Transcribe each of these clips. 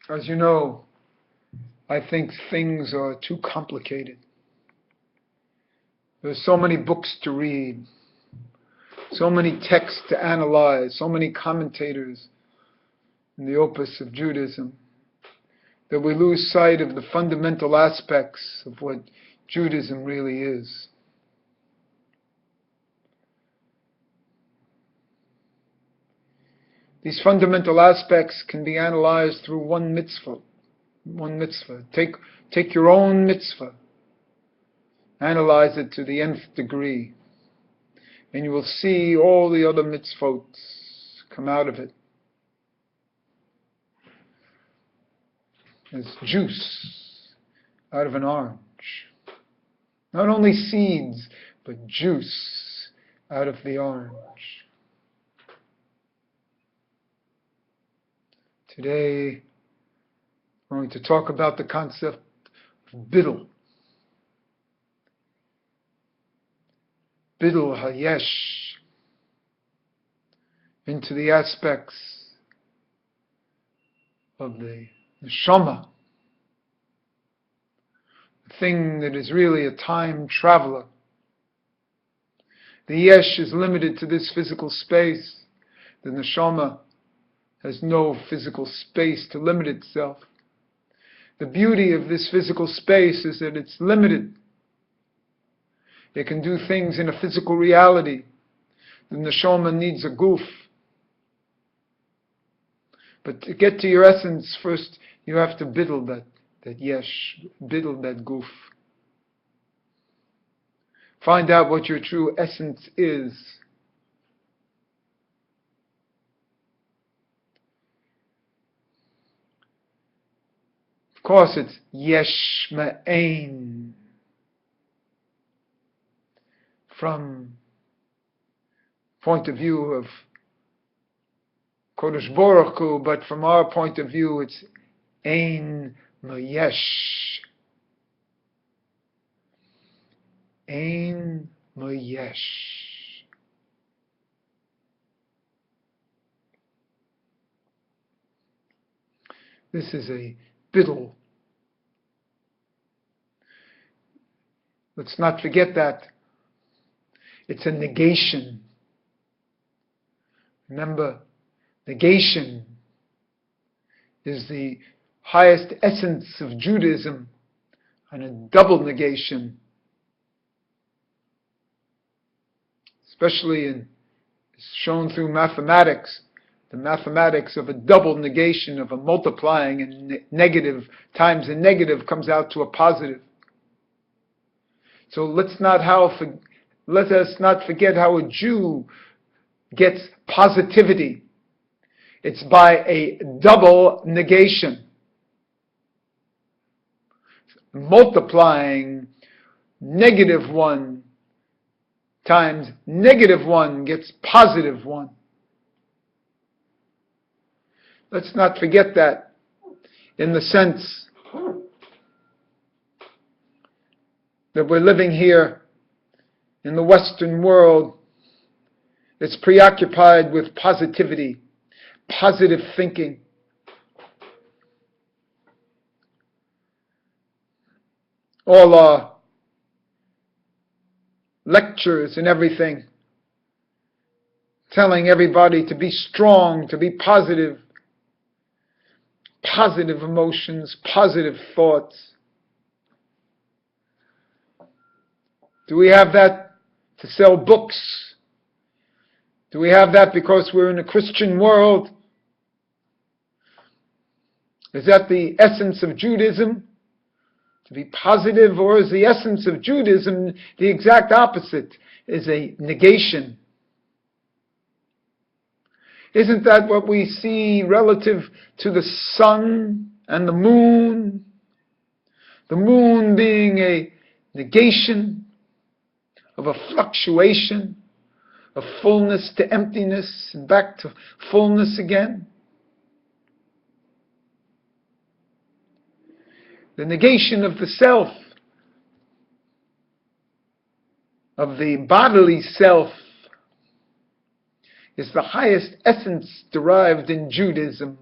As you know, I think things are too complicated. There's so many books to read, so many texts to analyze, so many commentators in the opus of Judaism, that we lose sight of the fundamental aspects of what Judaism really is. These fundamental aspects can be analyzed through one mitzvah. One mitzvah. Take your own mitzvah, analyze it to the nth degree, and you will see all the other mitzvot come out of it as juice out of an orange. Not only seeds, but juice out of the orange. Today, we're going to talk about the concept of Bitul. Bitul Hayesh, into the aspects of the neshama, the thing that is really a time traveler. The yesh is limited to this physical space. The neshama has no physical space to limit itself. The beauty of this physical space is that it's limited. It can do things in a physical reality. The neshama needs a goof. But to get to your essence, first you have to biddle that yesh, biddle that goof. Find out what your true essence is. Of course, it's yesh ma'ain, from point of view of Kodesh Baruch Hu, but from our point of view, it's ein mayesh. Ein mayesh. This is a biddle. Let's not forget that. It's a negation. Remember, negation is the highest essence of Judaism, and a double negation, especially shown through mathematics. The mathematics of a double negation, of a multiplying, and negative times a negative comes out to a positive. So let us not forget how a Jew gets positivity. It's by a double negation. Multiplying -1 times -1 gets +1. Let's not forget that, in the sense that we're living here in the Western world that's preoccupied with positivity, positive thinking. All our lectures and everything, telling everybody to be strong, to be positive, positive emotions, positive thoughts. Do we have that to sell books? Do we have that because we're in a Christian world? Is that the essence of Judaism? To be positive? Or is the essence of Judaism the exact opposite? Is a negation? Isn't that what we see relative to the sun and the moon? The moon being a negation of a fluctuation, of fullness to emptiness and back to fullness again. The negation of the self, of the bodily self, is the highest essence derived in Judaism.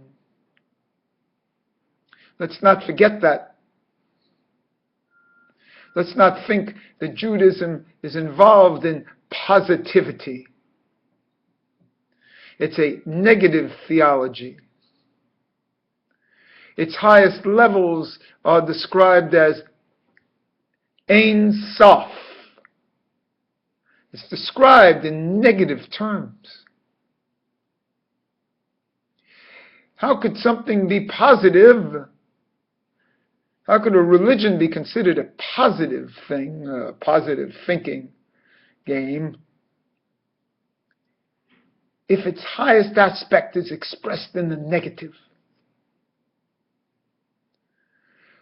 Let's not forget that. Let's not think that Judaism is involved in positivity. It's a negative theology. Its highest levels are described as Ein Sof. It's described in negative terms. How could something be positive? How could a religion be considered a positive thing, a positive thinking game, if its highest aspect is expressed in the negative?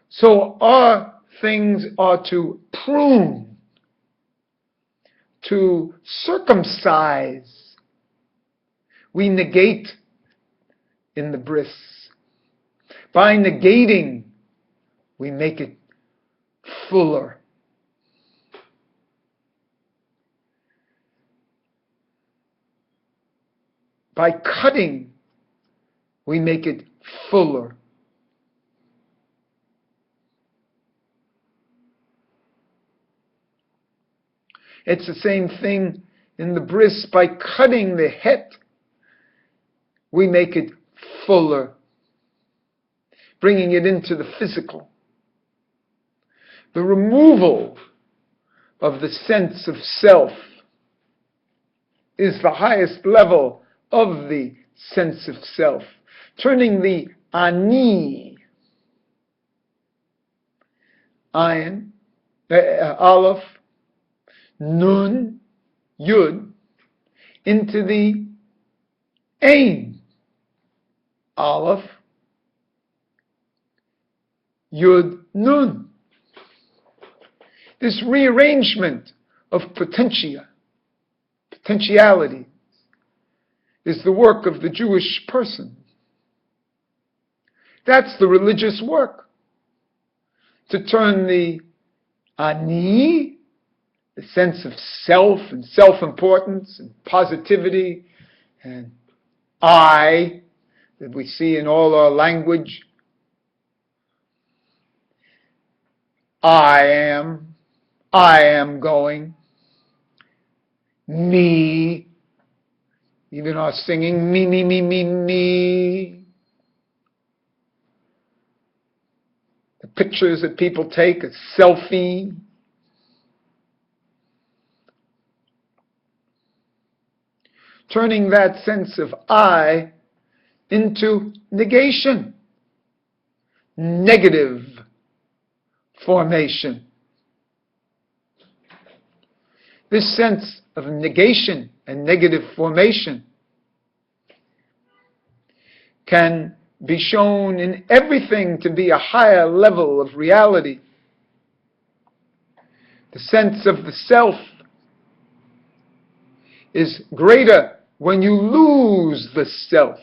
So our things are to prune, to circumcise. We negate in the bris. By negating, we make it fuller. By cutting, we make it fuller. It's the same thing in the bris. By cutting the het, we make it fuller, bringing it into the physical. The removal of the sense of self is the highest level of the sense of self, turning the ani, ayin, aleph, nun, yud, into the ain, aleph, yud, nun. This rearrangement of potentiality is the work of the Jewish person. That's the religious work. To turn the ani, the sense of self and self-importance and positivity and I that we see in all our language. I am going, me, even our singing, me, me, me, me, me. The pictures that people take, a selfie. Turning that sense of I into negation, negative formation. This sense of negation and negative formation can be shown in everything to be a higher level of reality. The sense of the self is greater when you lose the self.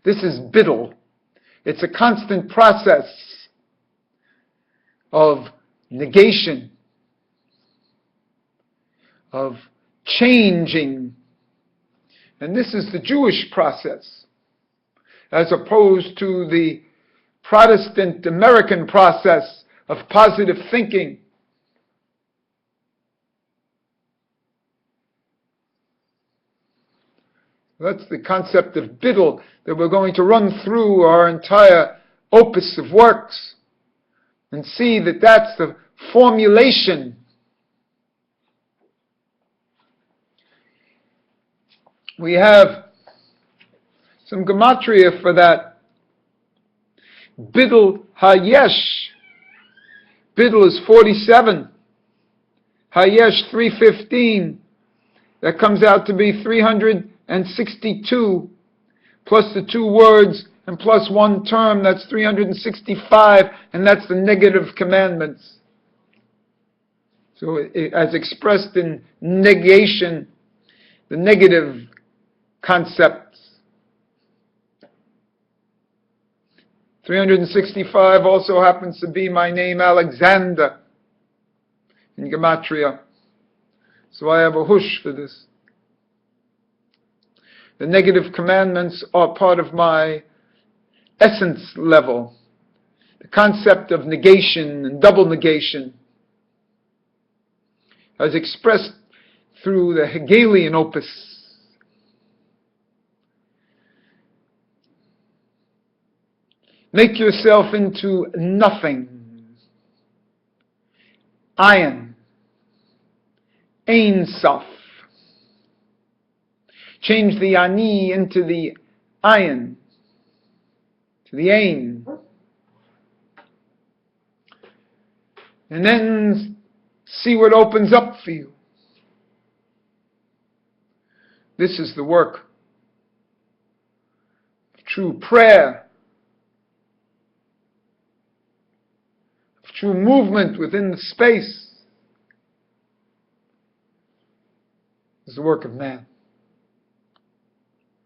This is Bitul. It's a constant process of negation, of changing. And this is the Jewish process, as opposed to the Protestant American process of positive thinking. That's the concept of Bitul that we're going to run through our entire opus of works and see that that's the formulation. We have some gematria for that. Bitul Hayesh. Bitul is 47. Hayesh 315. That comes out to be 362, plus the two words and plus one term, that's 365, and that's the negative commandments. So as expressed in negation, the negative concepts. 365 also happens to be my name, Alexander, in Gematria. So I have a hush for this. The negative commandments are part of my essence level. The concept of negation and double negation, as expressed through the Hegelian opus. Make yourself into nothing. Ayin. Ein Sof. Change the Ani into the Ayin, to the Ein. And then see what opens up for you. This is the work of true prayer, of true movement within the space. Is the work of man.